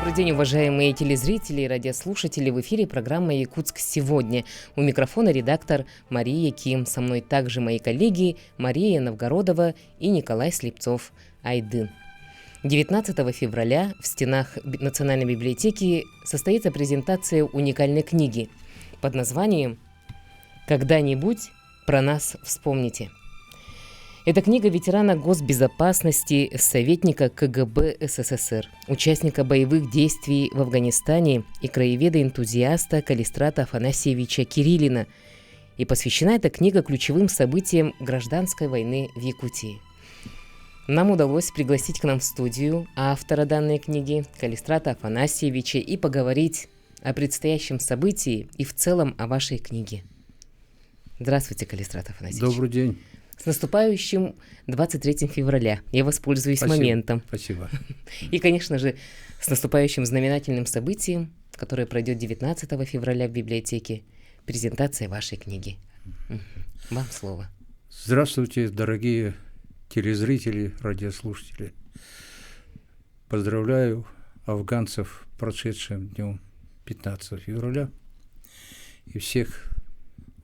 Добрый день, уважаемые телезрители и радиослушатели. В эфире программа «Якутск сегодня». У микрофона редактор Мария Ким. Со мной также мои коллеги Мария Новгородова и Николай Слепцов-Айдын. 19 февраля в стенах Национальной библиотеки состоится презентация уникальной книги под названием «Когда-нибудь про нас вспомните». Это книга ветерана госбезопасности, советника КГБ СССР, участника боевых действий в Афганистане и краеведа-энтузиаста Калистрата Афанасьевича Кириллина. И посвящена эта книга ключевым событиям гражданской войны в Якутии. Нам удалось пригласить к нам в студию автора данной книги Калистрата Афанасьевича и поговорить о предстоящем событии и в целом о вашей книге. Здравствуйте, Калистрат Афанасьевич. Добрый день. С наступающим 23 февраля. Я воспользуюсь моментом. Спасибо. И, конечно же, с наступающим знаменательным событием, которое пройдет 19 февраля в библиотеке, презентация вашей книги. Вам слово. Здравствуйте, дорогие телезрители, радиослушатели. Поздравляю афганцев с прошедшим днем 15 февраля и всех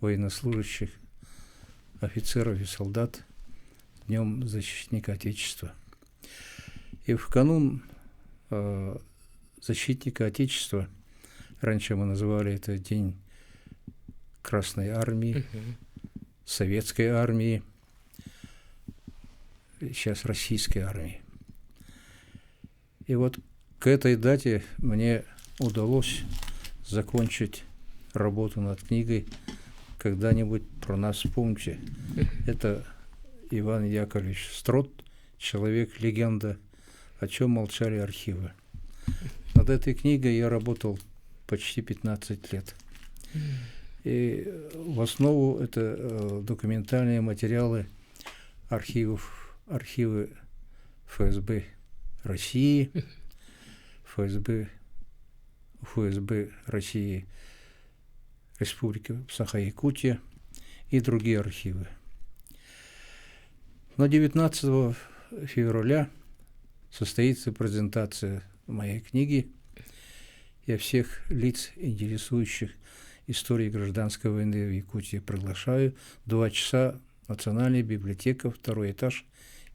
военнослужащих, офицеров и солдат Днем Защитника Отечества. И в канун Защитника Отечества, раньше мы называли это День Красной Армии, Советской Армии, сейчас Российской Армии. И вот к этой дате мне удалось закончить работу над книгой «Когда-нибудь про нас вспомните». Это Иван Яковлевич Строт, человек-легенда, о чем молчали архивы. Над этой книгой я работал почти 15 лет. И в основу это документальные материалы архивы ФСБ России, ФСБ России, Республики Саха-Якутия и другие архивы. Но 19 февраля состоится презентация моей книги. Я всех лиц, интересующих историей гражданской войны в Якутии, приглашаю. 2 часа, Национальная библиотека, 2-й этаж,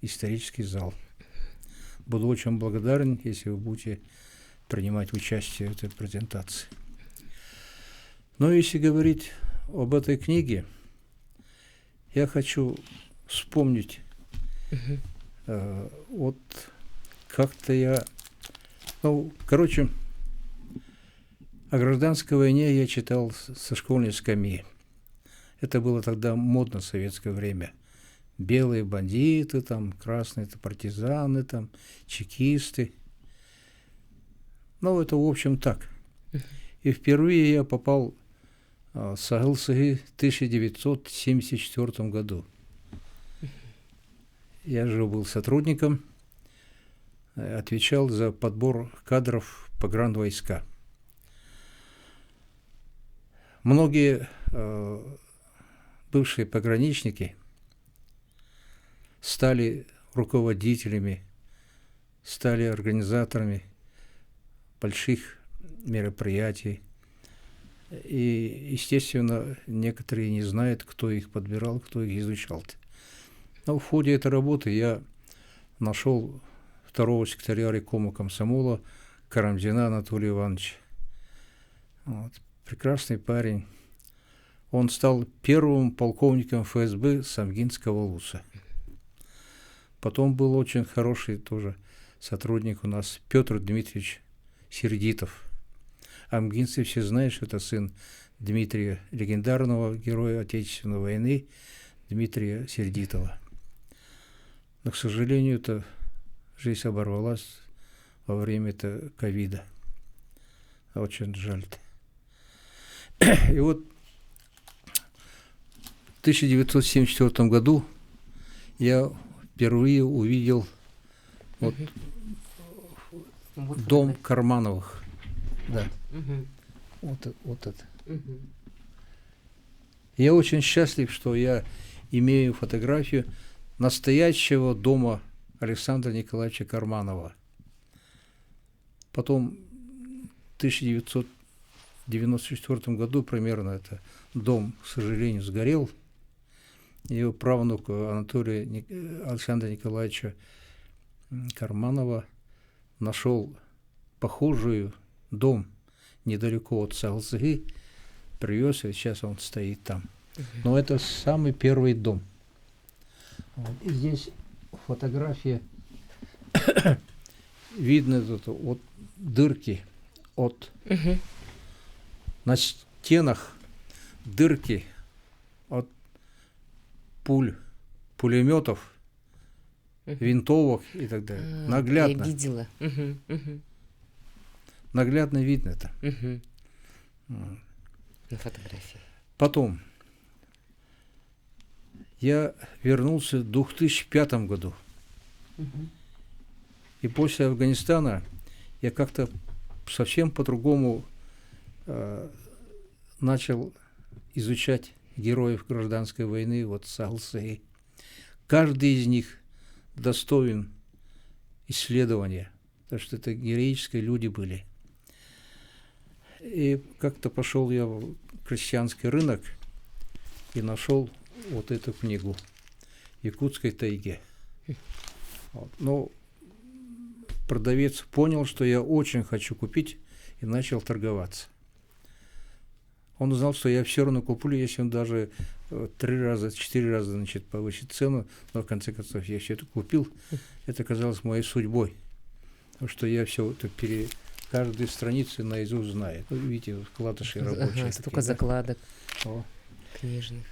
исторический зал. Буду очень благодарен, если вы будете принимать участие в этой презентации. Но если говорить об этой книге, я хочу вспомнить, вот как-то я, о гражданской войне я читал со школьной скамьи. Это было тогда модно в советское время. Белые бандиты, там, красные партизаны, там, чекисты. Ну, это в общем так. И впервые я попал в Сагылсыгы в 1974 году. Я же был сотрудником, отвечал за подбор кадров в погранвойска. Многие бывшие пограничники стали руководителями, стали организаторами больших мероприятий. И, естественно, некоторые не знают, кто их подбирал, кто их изучал. Но в ходе этой работы я нашел 2-го секретаря райкома комсомола Карамзина Анатолия Ивановича. Вот. Прекрасный парень. Он стал первым полковником ФСБ Самгинского ЛУСа. Потом был очень хороший тоже сотрудник у нас Петр Дмитриевич Сердитов. Амгинцы все знают, что это сын Дмитрия, легендарного героя Отечественной войны, Дмитрия Сердитова. Но, к сожалению, эта жизнь оборвалась во время ковида. Очень жаль. И вот в 1974 году я впервые увидел дом Кармановых. Да. Вот это. Я очень счастлив, что я имею фотографию настоящего дома Александра Николаевича Карманова. Потом 1994 году примерно это дом, к сожалению, сгорел. Его правнук Александра Николаевича Карманова нашел похожий дом недалеко от Салзги, привез, и сейчас он стоит там. Но это самый первый дом. Вот. И здесь фотография, видно тут вот дырки от на стенах, дырки от пулеметов, винтовок и так далее. Наглядно. Я видела. Наглядно видно это. На фотографии. Потом я вернулся в 2005 году. И после Афганистана я как-то совсем по-другому начал изучать героев гражданской войны, вот Салсей. Каждый из них достоин исследования, потому что это героические люди были. И как-то пошел я в крестьянский рынок и нашел вот эту книгу «Якутской тайге». Вот. Но продавец понял, что я очень хочу купить, и начал торговаться. Он узнал, что я все равно куплю, если он даже 3 раза, 4 раза, значит, повысит цену, но в конце концов я все это купил. Это казалось моей судьбой, потому что я все это каждую страницу наизусть знаю. Ну, видите, вкладыши рабочие. Столько такие, закладок да? книжных.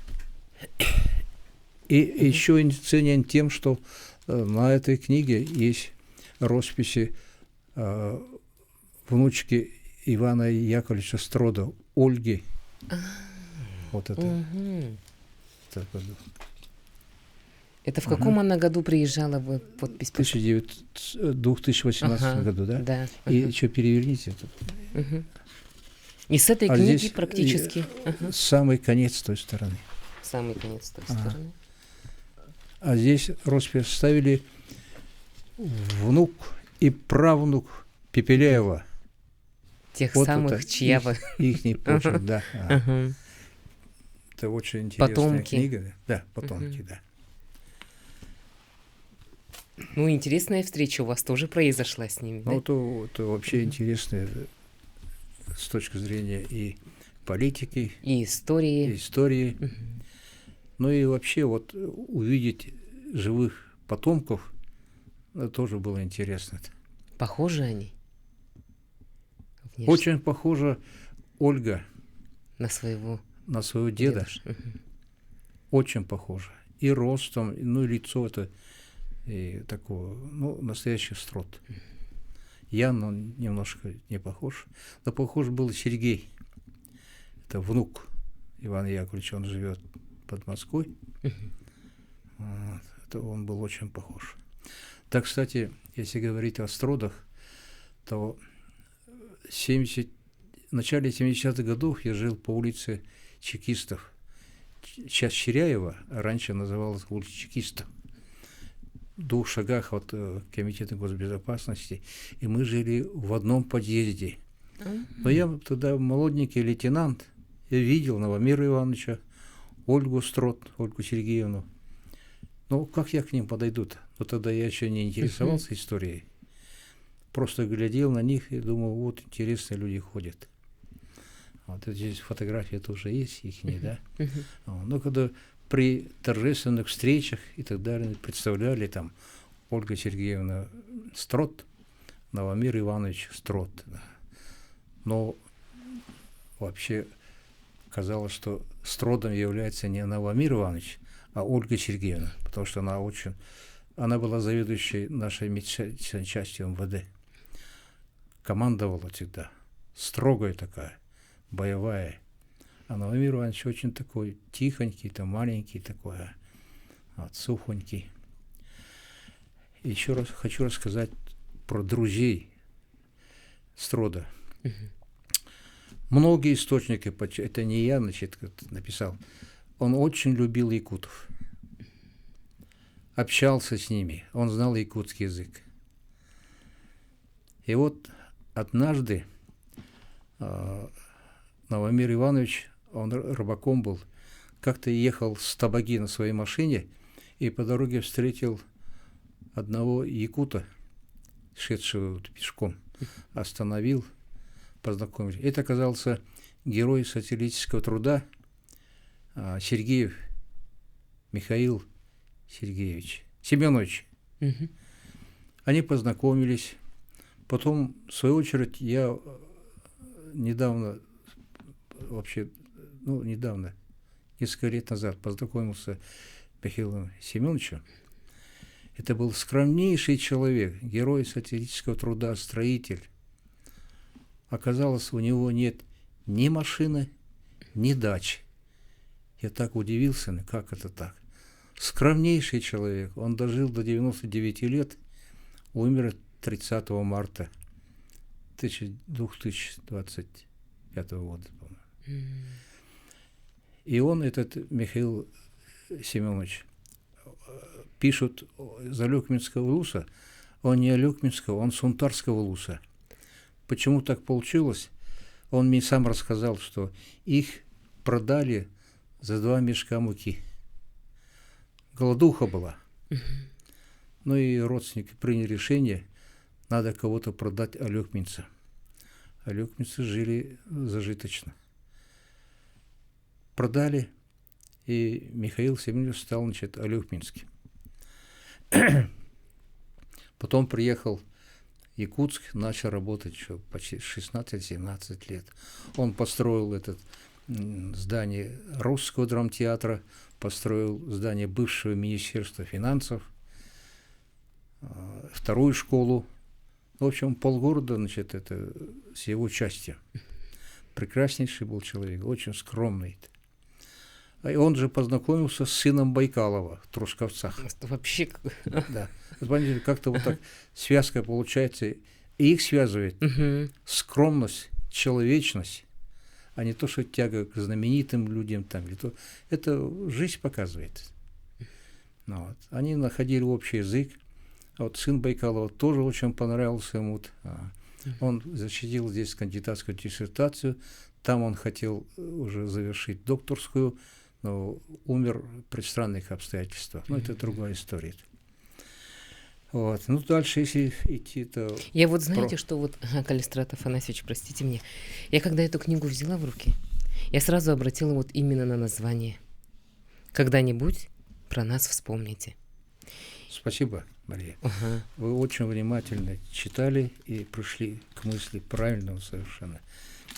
И еще ценен тем, что на этой книге есть росписи внучки Ивана Яковлевича Строда, Ольги. Вот это. Это в каком она году приезжала в подпись? В 2018 году, да? Да. И еще переверните это. И с этой книги практически. Самый конец той стороны. Самый конец той стороны. А здесь роспись ставили внук и правнук Пепеляева. Тех вот самых, это чья вы... Ихний почерк, да. Это очень интересная книга. Да, потомки, да. Ну, интересная встреча у вас тоже произошла с ними, да? Ну, это вообще интересно с точки зрения и политики, и истории. Ну и вообще вот увидеть живых потомков, это тоже было интересно. Похожи они? Внешне. Очень похожа Ольга на своего деда. Очень похожа. И ростом, ну и лицо это и такого, ну, настоящий Строд. Я, но немножко не похож. Но похож был Сергей. Это внук Ивана Яковлевича, он живет под Москвой. Вот. Это он был очень похож. Так, кстати, если говорить о Стродах, то в начале 70-х годов я жил по улице Чекистов. Часть Ширяева, а раньше называлась улица Чекистов. В 2 шагах от Комитета госбезопасности, и мы жили в одном подъезде. Но я тогда молоденький лейтенант, я видел Новомира Ивановича, Ольгу Строд, Ольгу Сергеевну. Ну, как я к ним подойду-то? Но тогда я еще не интересовался историей. Просто глядел на них и думал, вот интересные люди ходят. Вот здесь фотографии тоже есть их, да? Но когда при торжественных встречах и так далее представляли там Ольга Сергеевна Строд, Новомир Иванович Строд. Да. Но вообще казалось, что Стродом является не Новомир Иванович, а Ольга Сергеевна, потому что она была заведующей нашей медицинской частью МВД. Командовала всегда. Строгая такая, боевая. А Новомир Иванович очень такой тихонький, маленький такой, вот, сухонький. Еще раз хочу рассказать про друзей Строда. Многие источники, это не я, значит, написал, он очень любил якутов. Общался с ними, он знал якутский язык. И вот однажды Новомир Иванович, он рыбаком был, как-то ехал с Табаги на своей машине и по дороге встретил одного якута, шедшего пешком, остановил, познакомился. Это оказался герой социалистического труда Сергеев Михаил Сергеевич Семенович. Мгм. Они познакомились. Потом, в свою очередь, я недавно, несколько лет назад познакомился с Михаилом Семеновичем. Это был скромнейший человек, герой социалистического труда, строитель. Оказалось, у него нет ни машины, ни дачи. Я так удивился, как это так. Скромнейший человек. Он дожил до 99 лет, умер 30 марта 2025 года, по-моему. И он, этот Михаил Семенович, пишут из Алёкминского улуса, он не Алёкминского, он Сунтарского улуса. Почему так получилось? Он мне сам рассказал, что их продали за 2 мешка муки. Голодуха была. Ну и родственники приняли решение, надо кого-то продать алёкминца. Алёкминцы жили зажиточно. Продали, и Михаил Семенович стал, алёкминским. Потом приехал в Якутск, начал работать еще почти 16-17 лет. Он построил это здание Русского драмтеатра, построил здание бывшего Министерства финансов, вторую школу. В общем, полгорода, это с его частью. Прекраснейший был человек, очень скромный. И он же познакомился с сыном Байкалова в Трусковцах. Вообще... Да. Понимаете, как-то вот так связка получается. И их связывает скромность, человечность, а не то, что тяга к знаменитым людям там. Это жизнь показывает. Вот. Они находили общий язык. Вот сын Байкалова тоже очень понравился ему. Он защитил здесь кандидатскую диссертацию. Там он хотел уже завершить докторскую, но умер при странных обстоятельствах. Но это другая история. Вот. Ну, дальше, если идти, то... Я вот, знаете, что вот, Калистрат Афанасьевич, простите меня, я когда эту книгу взяла в руки, я сразу обратила вот именно на название. «Когда-нибудь про нас вспомните». Спасибо, Мария. Вы очень внимательно читали и пришли к мысли правильного совершенно.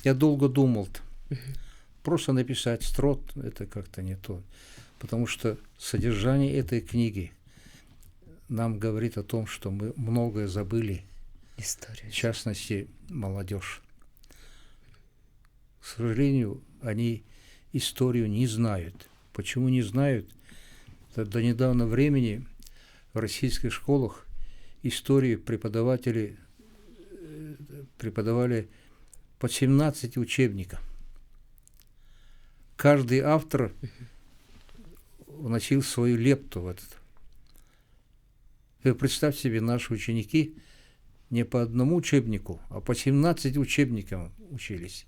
Я долго думал, просто написать строк – это как-то не то. Потому что содержание этой книги нам говорит о том, что мы многое забыли. Историю. В частности, молодежь. К сожалению, они историю не знают. Почему не знают? До недавнего времени в российских школах истории преподаватели преподавали по 17 учебников. Каждый автор вносил свою лепту в этот. И представьте себе, наши ученики не по одному учебнику, а по 17 учебникам учились.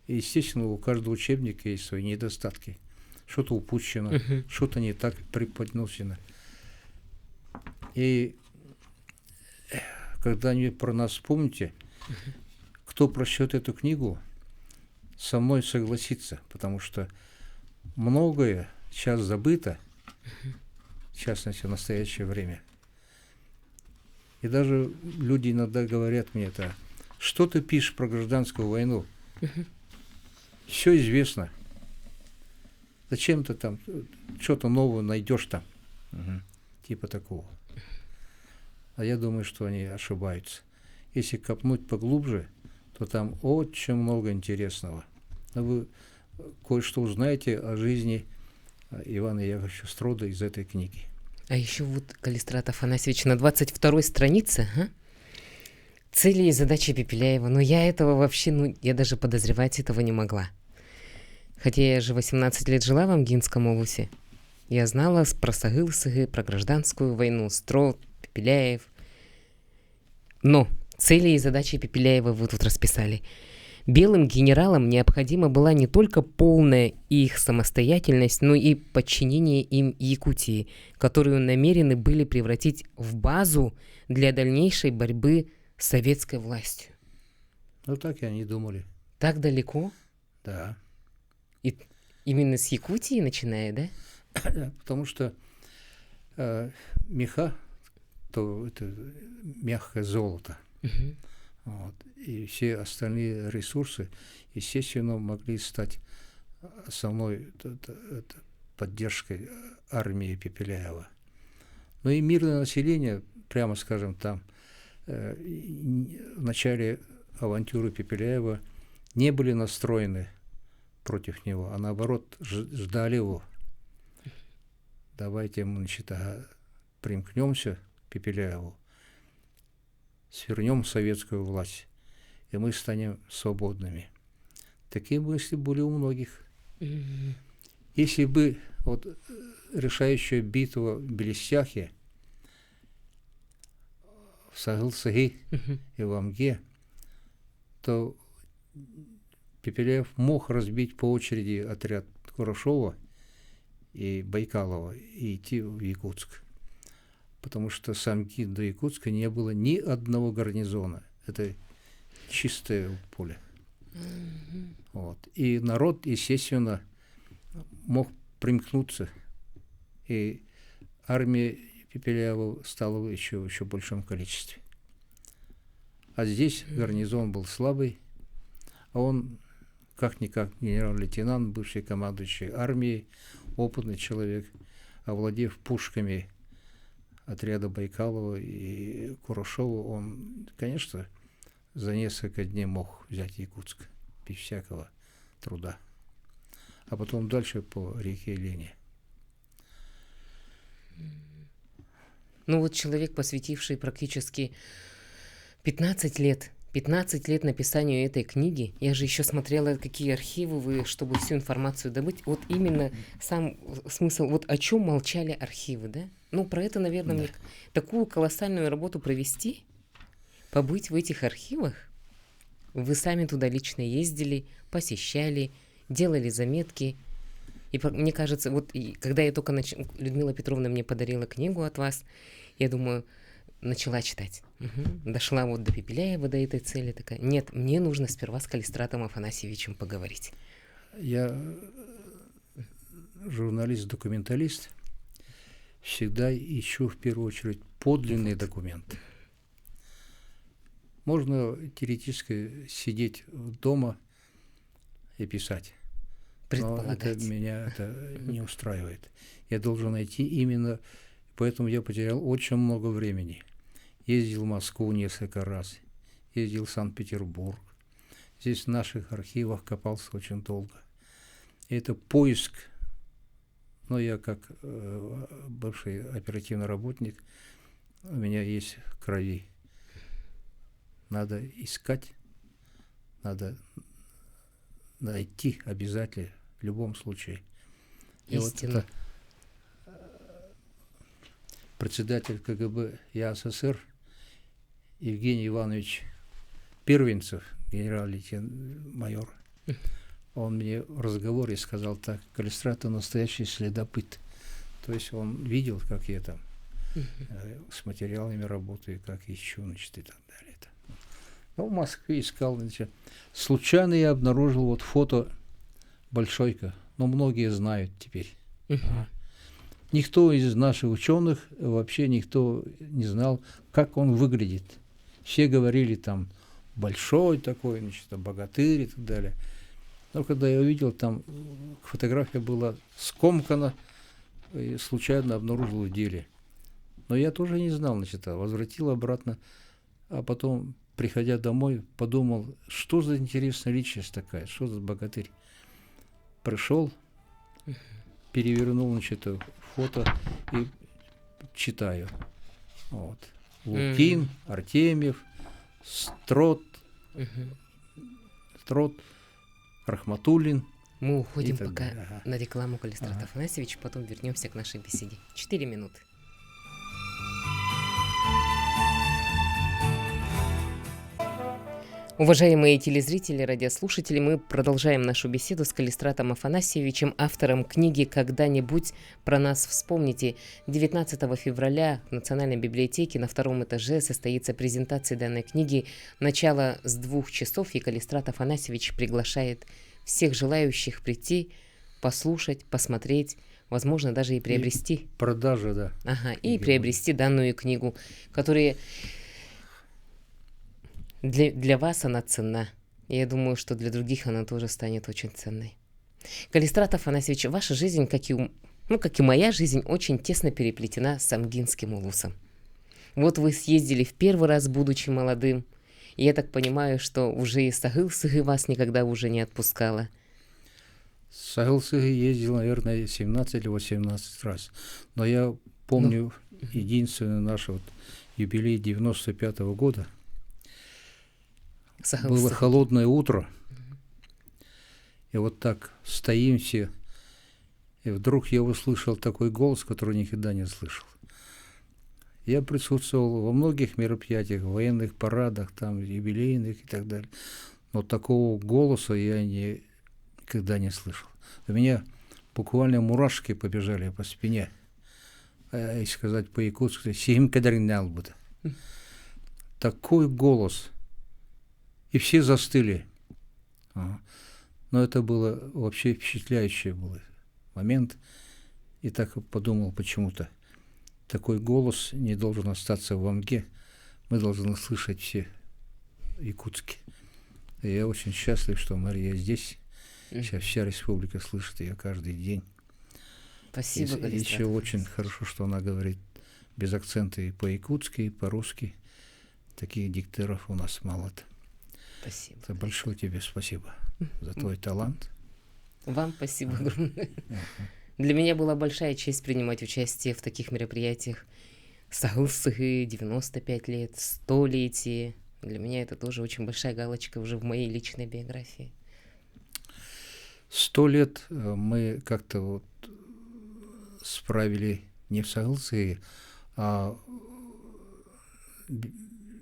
И, естественно, у каждого учебника есть свои недостатки. Что-то упущено, что-то не так преподносено. И когда-нибудь про нас вспомните, кто прочтет эту книгу, со мной согласится, потому что многое сейчас забыто, в частности, в настоящее время. И даже люди иногда говорят мне это: что ты пишешь про гражданскую войну? Все известно. Зачем ты там что-то новое найдешь там? Типа такого. А я думаю, что они ошибаются. Если копнуть поглубже, то там очень много интересного. Вы кое-что узнаете о жизни Ивана Яковлевича Строда из этой книги. А еще вот, Калистрат Афанасьевич, на 22-й странице цели и задачи Пепеляева. Но я этого вообще, я даже подозревать этого не могла. Хотя я же 18 лет жила в Амгинском улусе. Я знала про Сагыл-Сыгы, про гражданскую войну, Строд, Пепеляев. Но цели и задачи Пепеляева вы тут расписали. белым генералам необходима была не только полная их самостоятельность, но и подчинение им Якутии, которую намерены были превратить в базу для дальнейшей борьбы с советской властью. Ну, так и они думали. Так далеко? Да. И именно с Якутии начиная, да? Потому что меха, то это мягкое золото. Мгм. Вот. И все остальные ресурсы, естественно, могли стать основной поддержкой армии Пепеляева. Но и мирное население, прямо скажем, там в начале авантюры Пепеляева не были настроены против него, а наоборот ждали его. Давайте мы, значит, примкнемся к Пепеляеву, свернем советскую власть, и мы станем свободными. Такие мысли были у многих. Мгм. Если бы вот решающая битва в Белестяхе, в Сагылсаги Мгм. и в Амге, то Пепеляев мог разбить по очереди отряд Курашова и Байкалова и идти в Якутск. Потому что с Амги до Якутска не было ни одного гарнизона. Это чистое поле. Вот. И народ, естественно, мог примкнуться. И армия Пепеляева стала в еще большем количестве. А здесь гарнизон был слабый, а он, как-никак, генерал-лейтенант, бывший командующий армией, опытный человек, овладев пушками отряда Байкалова и Курашова, он, конечно, за несколько дней мог взять Якутск без всякого труда. А потом дальше по реке Лени. Ну вот человек, посвятивший практически 15 лет написанию этой книги. Я же еще смотрела, какие архивы вы, чтобы всю информацию добыть. Вот именно сам смысл, вот о чем молчали архивы, да? Ну, про это, наверное, Да. мне такую колоссальную работу провести, побыть в этих архивах. Вы сами туда лично ездили, посещали, делали заметки. И мне кажется, вот когда я только Людмила Петровна мне подарила книгу от вас, я думаю, начала читать. Дошла вот до Пепеляева, до этой цели, такая, нет, мне нужно сперва с Калистратом Афанасьевичем поговорить. Я журналист-документалист, всегда ищу в первую очередь подлинные документы. Можно теоретически сидеть дома и писать, но меня это не устраивает. Я должен найти именно, поэтому я потерял очень много времени. Ездил в Москву несколько раз, ездил в Санкт-Петербург. Здесь в наших архивах копался очень долго. И это поиск, но я как бывший оперативный работник, у меня есть в крови. Надо искать, надо найти обязательно, в любом случае. И вот это председатель КГБ ЯССР Евгений Иванович Первенцев, генерал-лейтенант-майор, он мне в разговоре сказал так: Калистрат — настоящий следопыт. То есть он видел, как я там с материалами работаю, как ищу, значит, и так далее. Ну, в Москве искал, значит. Случайно я обнаружил вот фото Большойка, но многие знают теперь. Никто из наших ученых, вообще никто не знал, как он выглядит. Все говорили там большой такой, значит, богатырь и так далее. Но когда я увидел, там фотография была скомкана, и случайно обнаружил в деле. Но я тоже не знал, значит, возвратил обратно, а потом, приходя домой, подумал, что за интересная личность такая, что за богатырь. Пришел, перевернул, значит, фото и читаю. Вот. Лукин, Артемьев, Строт, Рахматуллин. Мы уходим пока на рекламу Калистрата Афанасьевича, потом вернемся к нашей беседе. 4 минуты. Уважаемые телезрители, радиослушатели, мы продолжаем нашу беседу с Калистратом Афанасьевичем, автором книги «Когда-нибудь про нас вспомните». 19 февраля в Национальной библиотеке на втором этаже состоится презентация данной книги. Начало с 2 часов, и Калистрат Афанасьевич приглашает всех желающих прийти, послушать, посмотреть, возможно, даже и приобрести. И продажа, да. Ага, и приобрести данную книгу, которая... Для вас она ценна. И я думаю, что для других она тоже станет очень ценной. Калистрат Афанасьевич, ваша жизнь, как и моя жизнь, очень тесно переплетена с Амгинским улусом. Вот вы съездили в первый раз, будучи молодым. И я так понимаю, что уже и Сагыл-Сыгы вас никогда уже не отпускала. Сагыл-Сыгы ездил, наверное, 17 или 18 раз. Но я помню единственный наш юбилей 95-го года. Было холодное утро, и вот так стоим все, и вдруг я услышал такой голос, который никогда не слышал. Я присутствовал во многих мероприятиях, военных парадах, там, юбилейных и так далее, но такого голоса я никогда не слышал. У меня буквально мурашки побежали по спине, если сказать по-якутски, «Сихим кадаринал будет». Такой голос. И все застыли. Но это было вообще впечатляющий был момент. И так подумал почему-то. Такой голос не должен остаться в Амге. Мы должны слышать все якутски. И я очень счастлив, что Мария здесь. Сейчас вся республика слышит ее каждый день. Спасибо, и еще очень хорошо, что она говорит без акцента и по-якутски, и по-русски. Таких дикторов у нас мало-то. Спасибо. Это большое тебе спасибо за твой талант. Вам спасибо огромное. Для меня была большая честь принимать участие в таких мероприятиях. Сагыл-Сыгы, 95 лет, 100-летие. Для меня это тоже очень большая галочка уже в моей личной биографии. 100 лет мы как-то вот справили не в Сагыл-Сыгы, а в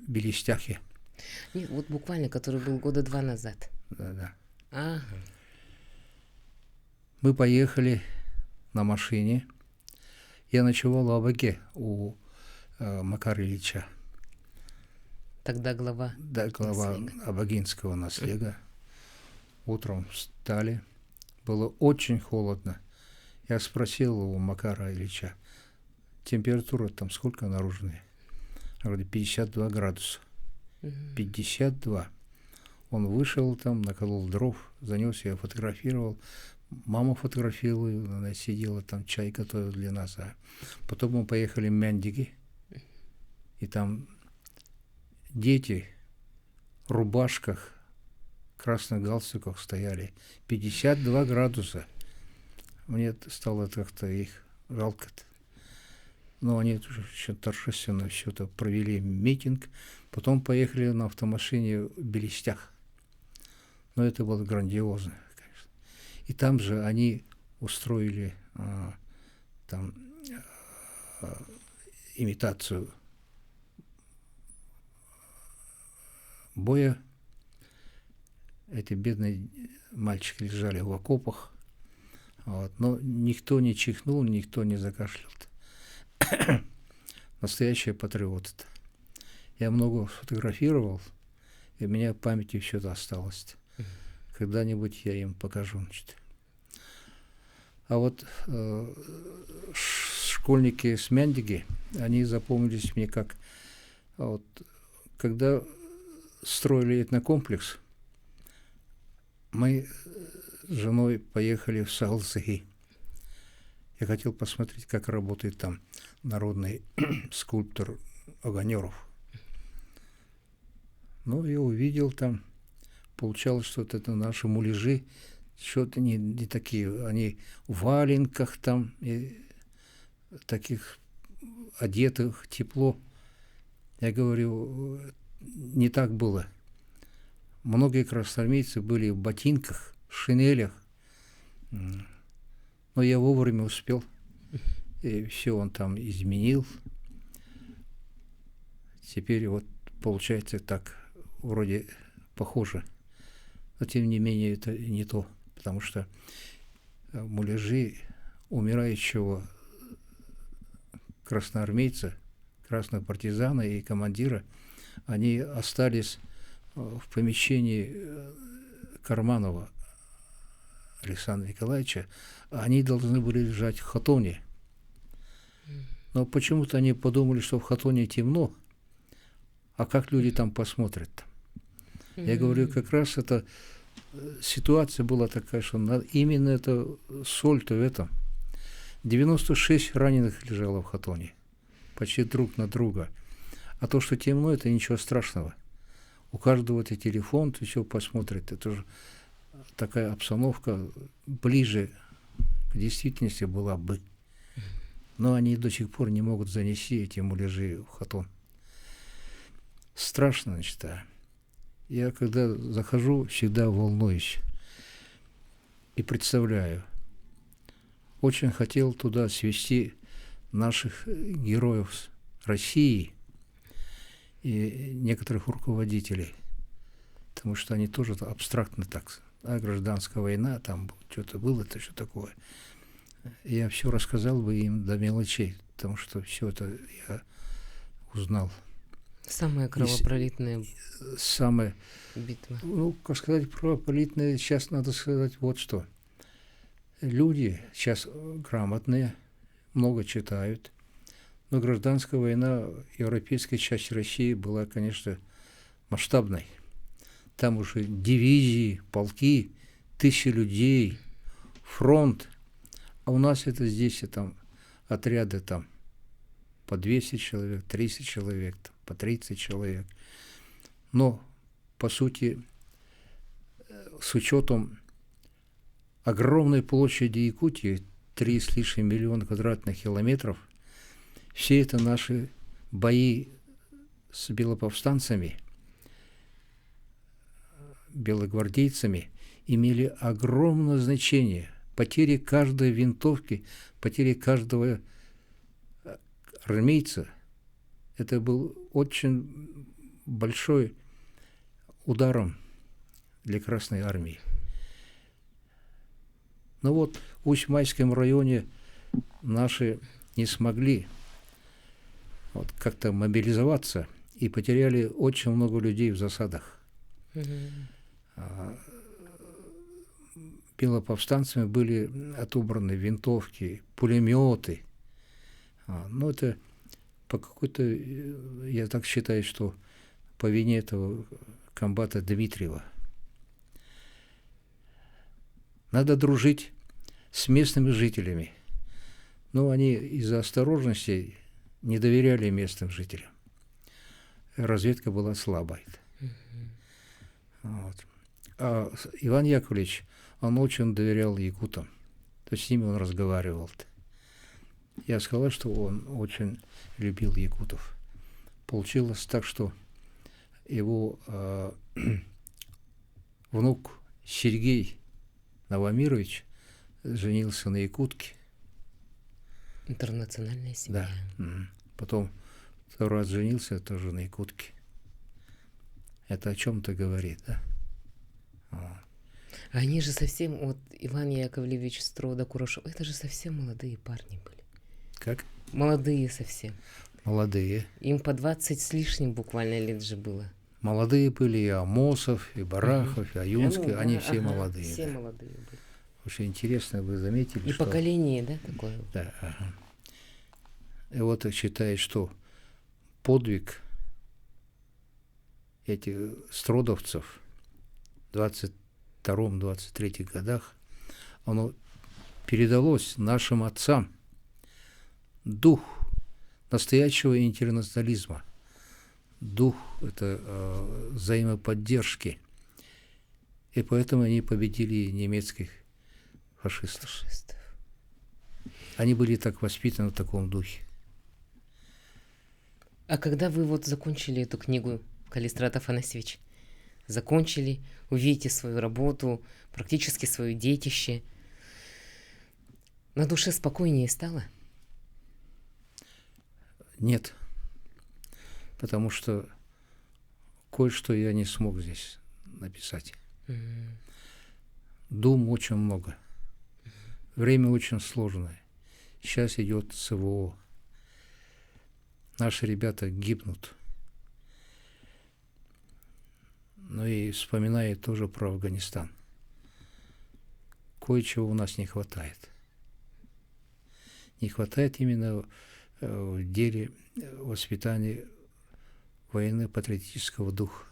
Белестяхе. Нет, вот буквально, который был 2 года назад. Да. Ага. Мы поехали на машине. Я ночевал в Абаге у Макара Ильича. Тогда глава. Да, глава абагинского наслега. Утром встали. Было очень холодно. Я спросил у Макара Ильича, температура там сколько наружная? Говорит, 52 градуса. 52. Он вышел там, наколол дров, занес, я фотографировал. Мама фотографировала, она сидела там, чай готовила для нас. А потом мы поехали в Мяндиги, и там дети в рубашках, красных галстуках стояли. 52 градуса. Мне стало как-то их жалко-то. Но они еще торжественно все это провели митинг. Потом поехали на автомашине в Белестях. Но это было грандиозно, конечно. И там же они устроили имитацию боя. Эти бедные мальчики лежали в окопах. Вот. Но никто не чихнул, никто не закашлял. Настоящие патриоты. Я много фотографировал, и у меня в памяти все это осталось. Когда-нибудь я им покажу. Значит. А вот школьники с Мяндиги, они запомнились мне как... Вот, когда строили этнокомплекс, мы с женой поехали в Сагыл-Сыгы. Я хотел посмотреть, как работает там народный скульптор Оганеров. Ну, я увидел там, получалось, что это наши муляжи, что-то не такие, они в валенках там, и таких одетых, тепло. Я говорю, не так было. Многие красноармейцы были в ботинках, в шинелях. Но я вовремя успел, и все он там изменил. Теперь вот получается так, вроде похоже. Но тем не менее это не то, потому что муляжи умирающего красноармейца, красного партизана и командира, они остались в помещении Карманова Александра Николаевича, они должны были лежать в хатоне. Но почему-то они подумали, что в хатоне темно, а как люди там посмотрят? Я говорю, как раз эта ситуация была такая, что именно это соль-то в этом. 96 раненых лежало в хатоне, почти друг на друга. А то, что темно, это ничего страшного. У каждого это телефон, ты все посмотрит. Это же такая обстановка ближе к действительности была бы. Но они до сих пор не могут занести эти муляжи в хатон. Страшно, значит, да. Я когда захожу, всегда волнуюсь и представляю. Очень хотел туда свести наших героев России и некоторых руководителей, потому что они тоже абстрактно так, гражданская война, там что-то было, это что такое. Я все рассказал бы им до мелочей, потому что все это я узнал. Самая кровопролитная самая битва. Ну, как сказать, кровопролитная, сейчас надо сказать вот что. Люди сейчас грамотные, много читают, но гражданская война европейской части России была, конечно, масштабной. Там уже дивизии, полки, тысячи людей, фронт. А у нас это здесь, и там отряды там по 200 человек, 300 человек, там, по 30 человек. Но, по сути, с учетом огромной площади Якутии, 3 с лишним миллиона квадратных километров, все это наши бои с белоповстанцами, белогвардейцами имели огромное значение. Потери каждой винтовки, потери каждого армейца, это был очень большой ударом для Красной Армии. Но вот в Усть-Майском районе наши не смогли вот как-то мобилизоваться и потеряли очень много людей в засадах. Белоповстанцами были отобраны винтовки, пулеметы. Но это по какой-то, я так считаю, что по вине этого комбата Дмитриева. Надо дружить с местными жителями. Но они из-за осторожности не доверяли местным жителям. Разведка была слабой. Вот. А Иван Яковлевич, он очень доверял якутам. То есть с ними он разговаривал. Я сказал, что он очень любил якутов. Получилось так, что его внук Сергей Новомирович женился на якутке. Интернациональная семья. Да. Потом второй раз женился тоже на якутке. Это о чем-то говорит, да? Они же совсем, вот Иван Яковлевич Строда, Курашов, это же совсем молодые парни были. Как? Молодые совсем. Молодые. Им по 20 с лишним буквально лет же было. Молодые были и Амосов, и Барахов, и Аюнский, Ну, они да, все молодые. Все Да. молодые были. Очень интересно, вы заметили, И что... поколение, да, такое? Да, ага. И вот считает, что подвиг этих стродовцев в 22-23 годах, оно передалось нашим отцам. Дух настоящего интернационализма, дух это взаимоподдержки. И поэтому они победили немецких фашистов. Они были так воспитаны в таком духе. А когда вы вот закончили эту книгу, Калистрат Афанасьевич, закончили, увидите свою работу, практически свое детище, на душе спокойнее стало? Нет, потому что кое-что я не смог здесь написать. Мгм. Дум очень много. Время очень сложное. Сейчас идет СВО. Наши ребята гибнут. Ну и вспоминая тоже про Афганистан. Кое-чего у нас не хватает. Не хватает именно в деле воспитания военно-патриотического духа.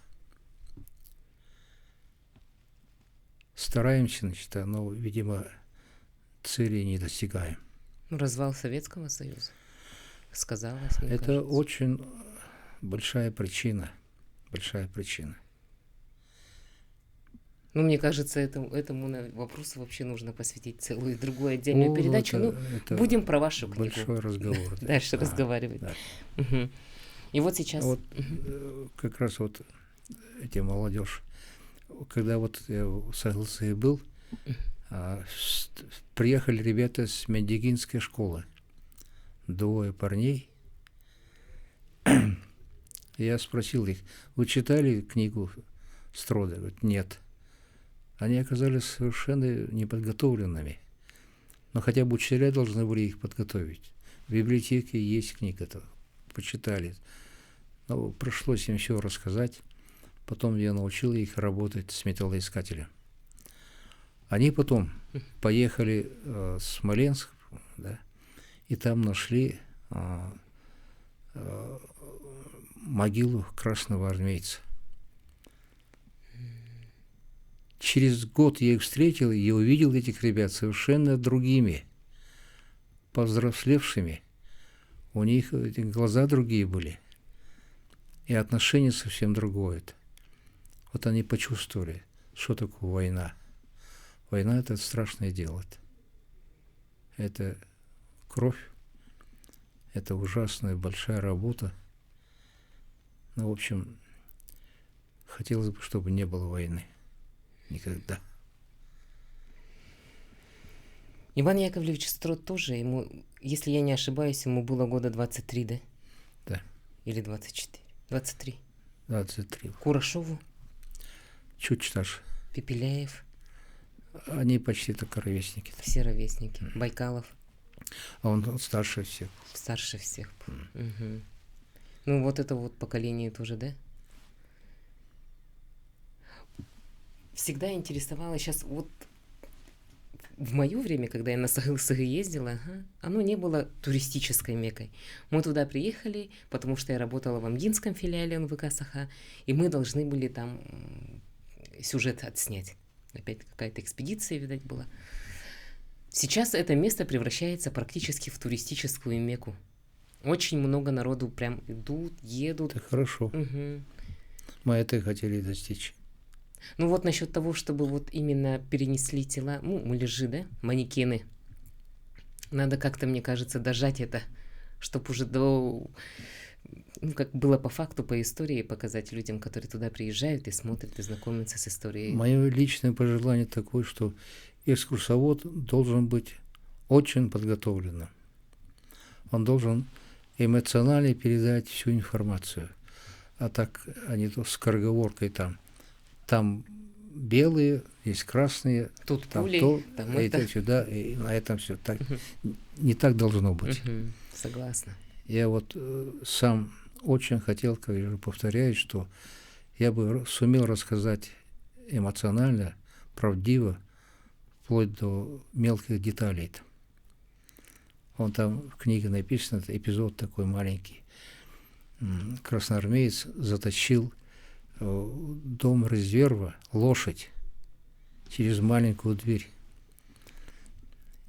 Стараемся, значит, но, видимо, цели не достигаем. Ну, развал Советского Союза сказалось, мне Это кажется. очень большая причина. Большая причина. Ну, мне кажется, этому вопросу вообще нужно посвятить целую другую отдельную передачу. Это Будем про вашу книгу большой разговор. Да. дальше Да, разговаривать. да. Мгм. И вот сейчас... Вот как раз вот эти молодежь, когда вот я в Саглыце был, приехали ребята с Мендигинской школы, 2 парней. Я спросил их: вы читали книгу Строда? Говорят, нет. Они оказались совершенно неподготовленными. Но хотя бы учителя должны были их подготовить. В библиотеке есть книга-то, почитали. Но пришлось им все рассказать. Потом я научил их работать с металлоискателем. Они потом поехали в Смоленск, да, и там нашли могилу красного армейца. Через год я их встретил и увидел этих ребят совершенно другими, повзрослевшими. У них эти глаза другие были, и отношение совсем другое. Вот они почувствовали, что такое война. Война – это страшное дело. Это кровь, это ужасная большая работа. Ну, в общем, хотелось бы, чтобы не было войны. Никогда. Иван Яковлевич Строт тоже, ему, если я не ошибаюсь, ему было года 23, да? Да. Или 24? 23. 23. Курашову, Чуть старше. Пепеляев, Они почти так ровесники. все ровесники. Байкалов, А он старше всех. старше всех. Мгм. Ну, вот это вот поколение тоже, да? Всегда интересовало, сейчас вот в мое время, когда я на Саглысыг ездила, оно не было туристической мекой. Мы туда приехали, потому что я работала в Амгинском филиале НВК Саха, и мы должны были там сюжет отснять. Опять какая-то экспедиция, видать, была. Сейчас это место превращается практически в туристическую меку. Очень много народу прям идут, едут. Это хорошо. Мгм. Мы это и хотели достичь. Ну вот насчет того, чтобы вот именно перенесли тела, ну, муляжи, да, манекены. Надо как-то, мне кажется, дожать это, чтобы уже до... Ну, как было по факту, по истории, показать людям, которые туда приезжают и смотрят, и знакомятся с историей. Мое личное пожелание такое, что экскурсовод должен быть очень подготовленным. Он должен эмоционально передать всю информацию. А так они то скороговоркой там. Там белые, есть красные, Тут там пули, то, там и это. то сюда, и на этом все. Так, не так должно быть. Мгм. Согласна. Я вот сам очень хотел, как я уже повторяюсь, что я бы сумел рассказать эмоционально, правдиво, вплоть до мелких деталей. Он там в книге написан, это эпизод такой маленький. Красноармеец затащил в дом резерва лошадь через маленькую дверь.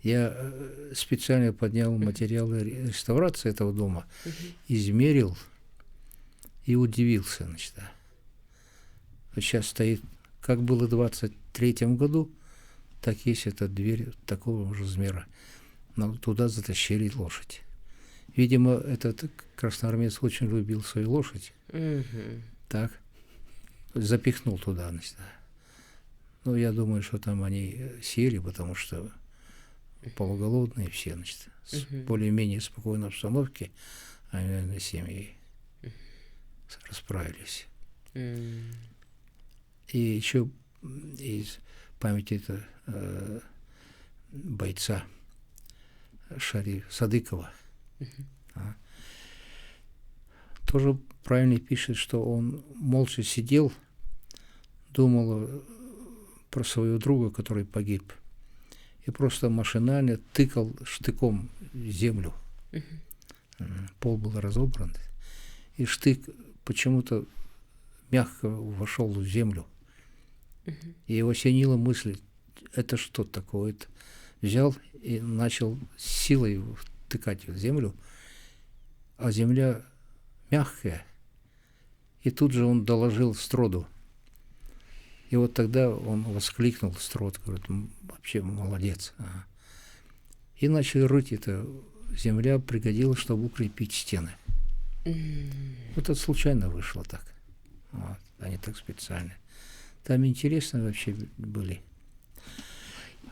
Я специально поднял материалы реставрации этого дома, измерил и удивился. Значит, сейчас стоит, как было в 23-м году, так есть эта дверь такого же размера. Но туда затащили лошадь. Видимо, этот красноармеец очень любил свою лошадь. Так, запихнул туда. Значит. Ну, я думаю, что там они сели, потому что полуголодные все, значит, с более-менее спокойной обстановке, они, наверное, семьи расправились. И еще из памяти бойца Садыкова. Тоже правильно пишет, что он молча сидел, думал про своего друга, который погиб, и просто машинально тыкал штыком в землю. Пол был разобран, и штык почему-то мягко вошел в землю. И его осенила мысль, это что такое-то? Взял и начал силой втыкать в землю, а земля мягкая. И тут же он доложил Строду. И вот тогда он воскликнул, Строд, говорит, вообще молодец. И начали рыть это. Земля пригодилась, чтобы укрепить стены. Вот это случайно вышло так. Вот, а не так специально. Там интересно вообще были.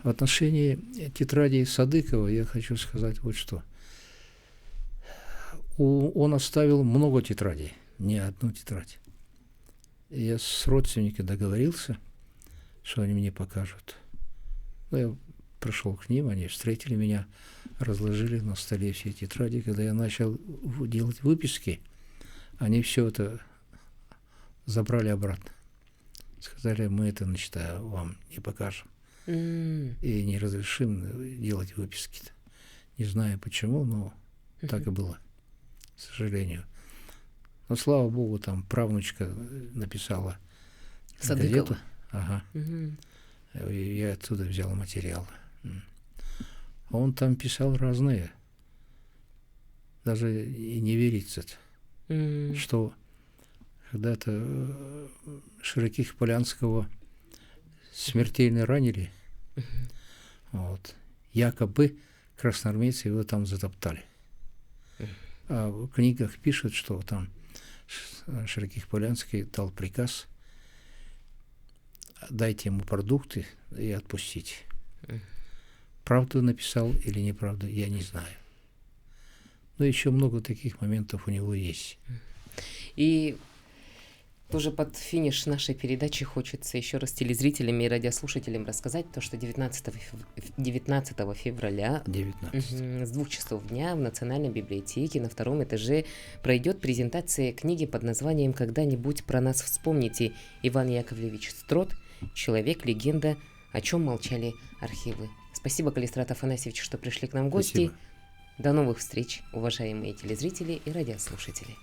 В отношении тетради Садыкова я хочу сказать вот что. Он оставил много тетрадей, не одну тетрадь. Я с родственниками договорился, что они мне покажут. Я пришел к ним, они встретили меня, разложили на столе все тетради. Когда я начал делать выписки, они все это забрали обратно. Сказали, мы это, значит, вам не покажем. И не разрешим делать выписки-то. Не знаю почему, но так и было, к сожалению. Но, слава богу, там правнучка написала Садыкова. газету. Ага. И я оттуда взял материал. А он там писал разные. Даже и не верится, что когда-то Широких Полянского смертельно ранили. Вот. Якобы красноармейцы его там затоптали. А в книгах пишут, что там Широких Полянский дал приказ: дайте ему продукты и отпустите. Правду написал или неправду, я не знаю. Но еще много таких моментов у него есть. И тоже под финиш нашей передачи хочется еще раз телезрителям и радиослушателям рассказать то, что 19 февраля 19. с 2 часов дня в Национальной библиотеке на 2-м этаже пройдет презентация книги под названием «Когда-нибудь про нас вспомните». Иван Яковлевич Строд, человек, легенда, о чем молчали архивы. Спасибо, Калистрат Афанасьевич, что пришли к нам в гости. Спасибо. До новых встреч, уважаемые телезрители и радиослушатели.